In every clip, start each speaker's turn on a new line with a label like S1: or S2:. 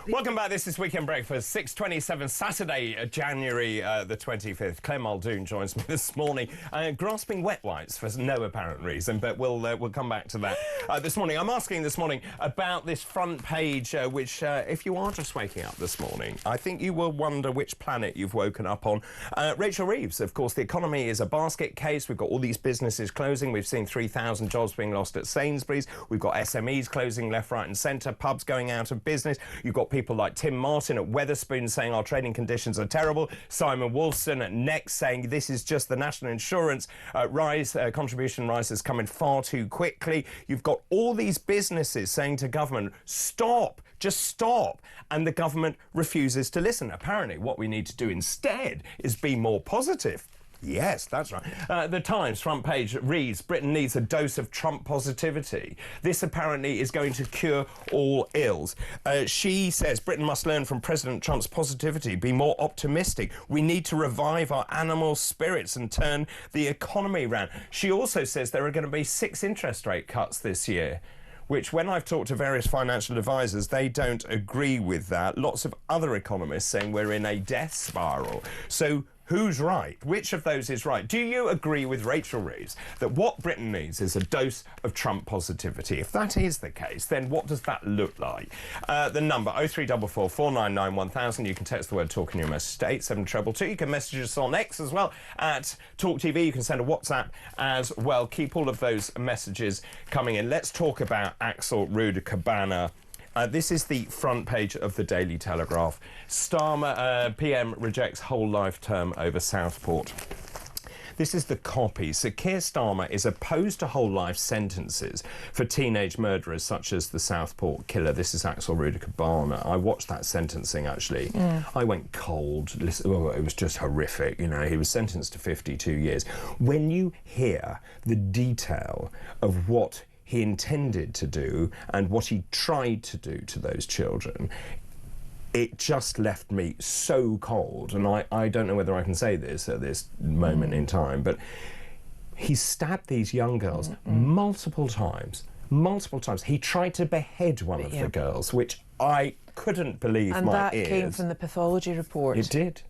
S1: Welcome back. This is Weekend Breakfast, 6:27, Saturday, January the 25th. Clare Muldoon joins me this morning, grasping wet wipes for no apparent reason, but we'll come back to that this morning. I'm asking this morning about this front page, which, if you are just waking up this morning, I think you will wonder which planet you've woken up on. Rachel Reeves, of course, the economy is a basket case. We've got all these businesses closing. We've seen 3,000 jobs being lost at Sainsbury's. We've got SMEs closing left, right and centre, pubs going out of business. You've got people like Tim Martin at Wetherspoon saying our trading conditions are terrible. Simon Wolfson at Next saying this is just the national insurance contribution rise is coming far too quickly. You've got all these businesses saying to government, stop, just stop. And the government refuses to listen. Apparently what we need to do instead is be more positive. Yes, that's right. The Times front page reads, Britain needs a dose of Trump positivity. This apparently is going to cure all ills. She says Britain must learn from President Trump's positivity, be more optimistic. We need to revive our animal spirits and turn the economy around. She also says there are going to be 6 interest rate cuts this year, which when I've talked to various financial advisors, they don't agree with that. Lots of other economists saying we're in a death spiral. So who's right? Which of those is right? Do you agree with Rachel Reeves that what Britain needs is a dose of Trump positivity? If that is the case, then what does that look like? The number 0344 499 1000. You can text the word talk in your message to 87222. You can message us on X as well at talkTV. You can send a WhatsApp as well. Keep all of those messages coming in. Let's talk about Axel Rudakubana. This is the front page of the Daily Telegraph. Starmer, PM rejects whole life term over Southport. This is the copy. Sir Keir Starmer is opposed to whole life sentences for teenage murderers such as the Southport killer. This is Axel Rudakubana. I watched that sentencing, actually. I went cold. Oh, it was just horrific. You know, he was sentenced to 52 years. When you hear the detail of what he intended to do and what he tried to do to those children, it just left me so cold. And I don't know whether I can say this at this moment in time, but he stabbed these young girls multiple times. He tried to behead one of the girls, which I couldn't believe my ears.
S2: And that came from the pathology report.
S1: It did.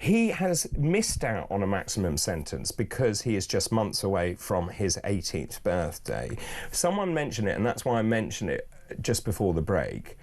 S1: He has missed out on a maximum sentence because he is just months away from his 18th birthday. Someone mentioned it, and that's why I mentioned it just before the break.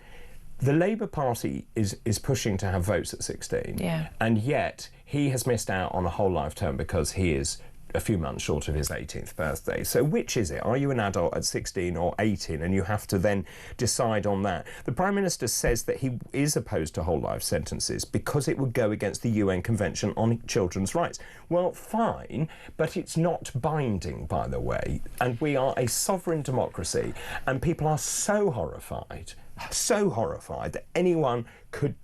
S1: The Labour Party is pushing to have votes at 16, and yet he has missed out on a whole life term because he is a few months short of his 18th birthday. So which is it? Are you an adult at 16 or 18? And you have to then decide on that. The Prime Minister says that he is opposed to whole life sentences because it would go against the UN Convention on Children's Rights. Well, fine, but it's not binding, by the way. And we are a sovereign democracy, and people are so horrified that anyone could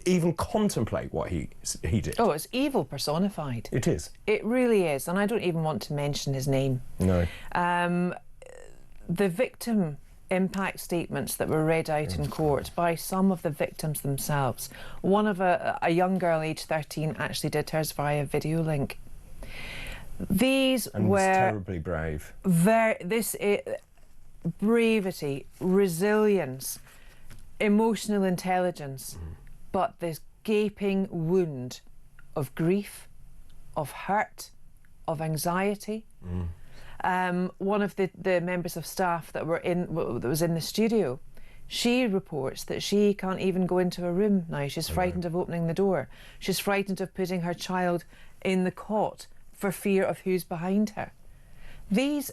S1: even contemplate what he did.
S2: Oh, it's evil personified.
S1: It is.
S2: It really is, and I don't even want to mention his name.
S1: No.
S2: The victim impact statements that were read out in court by some of the victims themselves. One of a young girl aged 13 actually did hers via video link. These were
S1: terribly brave.
S2: Bravery, resilience, emotional intelligence, but this gaping wound of grief, of hurt, of anxiety. One of the members of staff that was in the studio, she reports that she can't even go into a room now. She's frightened of opening the door. She's frightened of putting her child in the cot for fear of who's behind her. These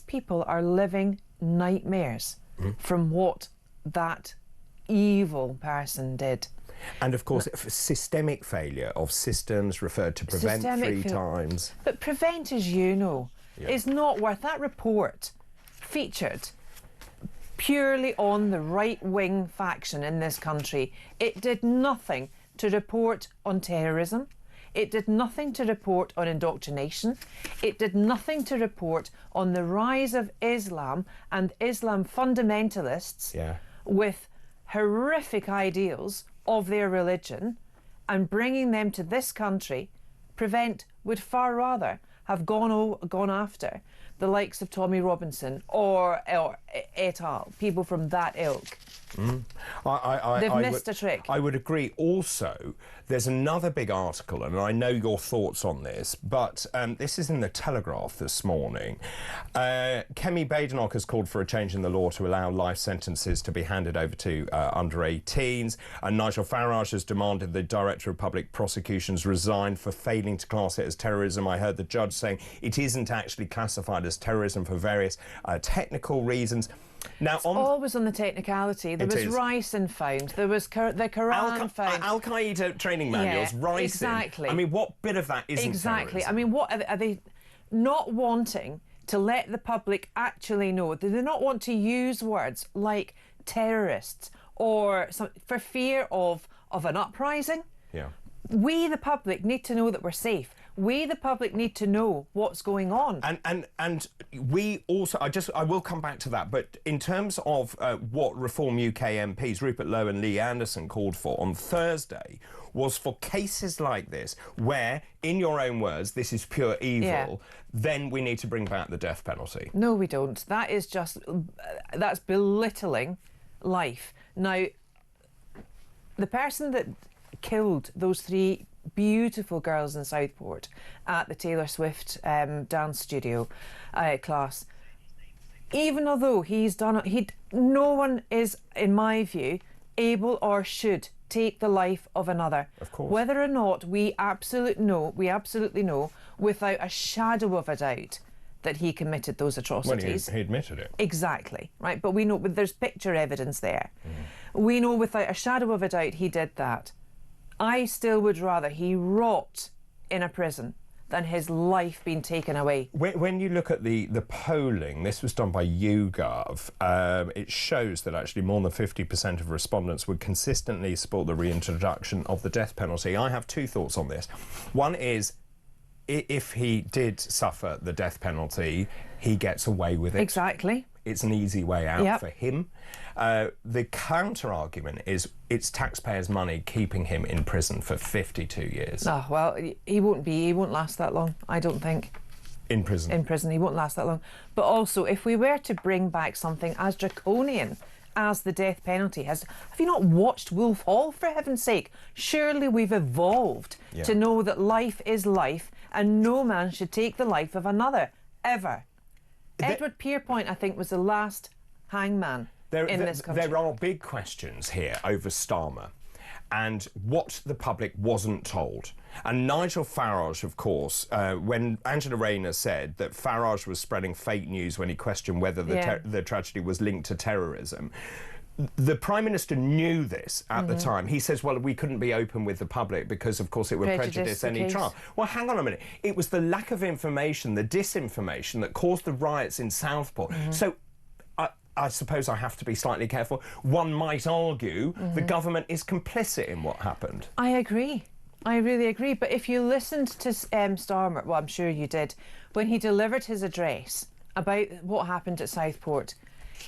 S2: people are living nightmares from what that evil person did.
S1: And of course, systemic failure of systems referred to prevent 3 times.
S2: But prevent, as you know, is not worth. That report featured purely on the right-wing faction in this country. It did nothing to report on terrorism. It did nothing to report on indoctrination. It did nothing to report on the rise of Islam and Islam fundamentalists with horrific ideals of their religion and bringing them to this country. Prevent would far rather have gone after the likes of Tommy Robinson or et al., people from that ilk. They've missed a trick.
S1: I would agree. Also, there's another big article, and I know your thoughts on this, but this is in the Telegraph this morning. Kemi Badenoch has called for a change in the law to allow life sentences to be handed over to under 18s, and Nigel Farage has demanded the Director of Public Prosecutions resign for failing to class it as terrorism. I heard the judge saying it isn't actually classified as terrorism for various technical reasons. Now,
S2: it's always on the technicality. There was ricin found. There was the Quran found.
S1: Al-Qaeda training manuals, ricin.
S2: Exactly.
S1: I mean, what bit of that isn't
S2: exactly?
S1: terrorism?
S2: I mean, what are they not wanting to let the public actually know? Do they not want to use words like terrorists or for fear of an uprising?
S1: Yeah.
S2: We, the public, need to know that we're safe. We, the public, need to know what's going on.
S1: And we also, I will come back to that, but in terms of what Reform UK MPs, Rupert Lowe and Lee Anderson, called for on Thursday, was for cases like this, where, in your own words, this is pure evil, then we need to bring back the death penalty.
S2: No, we don't. That is just, that's belittling life. Now, the person that killed those 3 beautiful girls in Southport at the Taylor Swift dance studio class, even although he's done it, no one is, in my view, able or should take the life of another.
S1: Of course.
S2: Whether or not we absolutely know, without a shadow of a doubt, that he committed those atrocities.
S1: Well, he admitted it.
S2: Exactly, right? But we know, there's picture evidence there. We know without a shadow of a doubt he did that. I still would rather he rot in a prison than his life being taken away.
S1: When you look at the polling, this was done by YouGov, it shows that actually more than 50% of respondents would consistently support the reintroduction of the death penalty. I have 2 thoughts on this. One is, if he did suffer the death penalty, he gets away with it.
S2: Exactly.
S1: It's an easy way out for him. The counter-argument is it's taxpayers' money keeping him in prison for 52 years.
S2: Oh, well, he won't last that long, I don't think.
S1: In prison?
S2: In prison, he won't last that long. But also, if we were to bring back something as draconian as the death penalty, have you not watched Wolf Hall, for heaven's sake? Surely we've evolved to know that life is life and no man should take the life of another, ever. Edward Pierpoint, I think, was the last hangman in this country.
S1: There are big questions here over Starmer and what the public wasn't told. And Nigel Farage, of course, when Angela Rayner said that Farage was spreading fake news when he questioned whether the tragedy was linked to terrorism, the Prime Minister knew this at the time. He says, well, we couldn't be open with the public because, of course, it would prejudice any trial. Well, hang on a minute. It was the lack of information, the disinformation that caused the riots in Southport. So I suppose I have to be slightly careful. One might argue the government is complicit in what happened.
S2: I agree. I really agree. But if you listened to Starmer, well, I'm sure you did, when he delivered his address about what happened at Southport,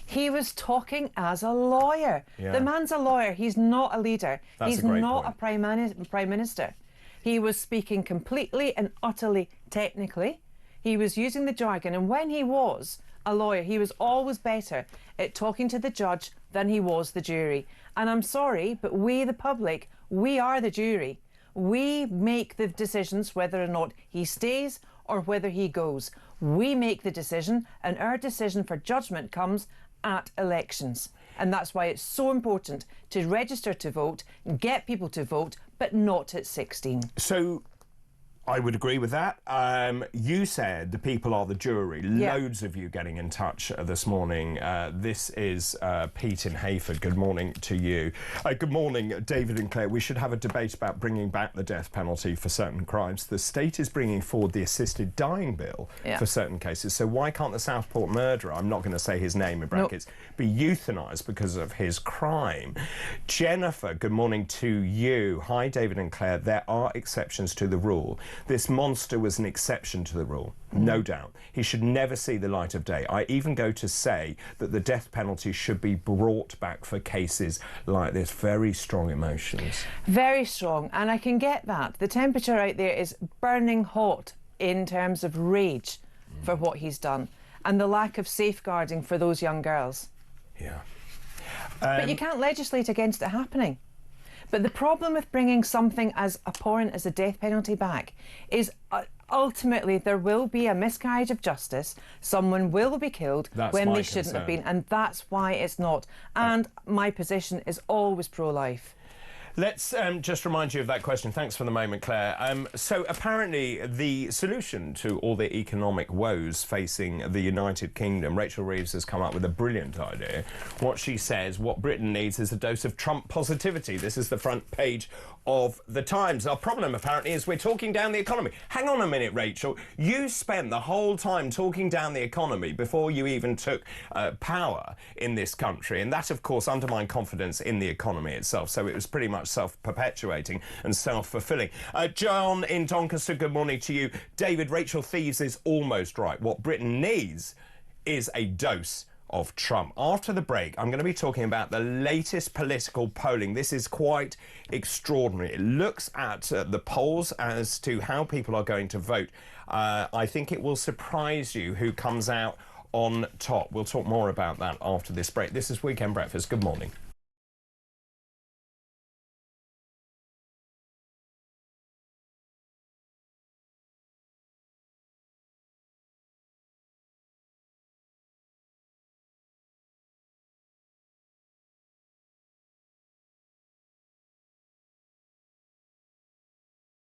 S2: he was talking as a lawyer.
S1: Yeah.
S2: The man's a lawyer. He's not a leader.
S1: He's not
S2: a prime minister. He was speaking completely and utterly technically. He was using the jargon. And when he was a lawyer, he was always better at talking to the judge than he was the jury. And I'm sorry, but we, the public, we are the jury. We make the decisions whether or not he stays or whether he goes. We make the decision, and our decision for judgment comes at elections. And that's why it's so important to register to vote, get people to vote, but not at 16.
S1: So I would agree with that. You said the people are the jury.
S2: Yeah.
S1: Loads of you getting in touch this morning. This is Pete in Hayford. Good morning to you. Good morning, David and Claire. We should have a debate about bringing back the death penalty for certain crimes. The state is bringing forward the assisted dying bill for certain cases. So why can't the Southport murderer, I'm not going to say his name in brackets, be euthanised because of his crime? Jennifer, good morning to you. Hi, David and Claire. There are exceptions to the rule. This monster was an exception to the rule, no doubt. He should never see the light of day. I even go to say that the death penalty should be brought back for cases like this. Very strong emotions.
S2: Very strong, and I can get that. The temperature out there is burning hot in terms of rage for what he's done and the lack of safeguarding for those young girls.
S1: Yeah.
S2: But you can't legislate against it happening. But the problem with bringing something as abhorrent as the death penalty back is ultimately there will be a miscarriage of justice. Someone will be killed when they shouldn't have been. And that's why it's not. And my position is always pro-life.
S1: Let's just remind you of that question. Thanks for the moment, Claire. So apparently the solution to all the economic woes facing the United Kingdom, Rachel Reeves has come up with a brilliant idea. What she says, what Britain needs is a dose of Trump positivity. This is the front page of the Times. Our problem, apparently, is we're talking down the economy. Hang on a minute, Rachel. You spent the whole time talking down the economy before you even took power in this country. And that, of course, undermined confidence in the economy itself. So it was pretty much self-perpetuating and self-fulfilling. John in Doncaster, good morning to you. David, Rachel Thieves is almost right. What Britain needs is a dose of Trump. After the break, I'm going to be talking about the latest political polling. This is quite extraordinary. It looks at the polls as to how people are going to vote. I think it will surprise you who comes out on top. We'll talk more about that after this break. This is Weekend Breakfast. Good morning.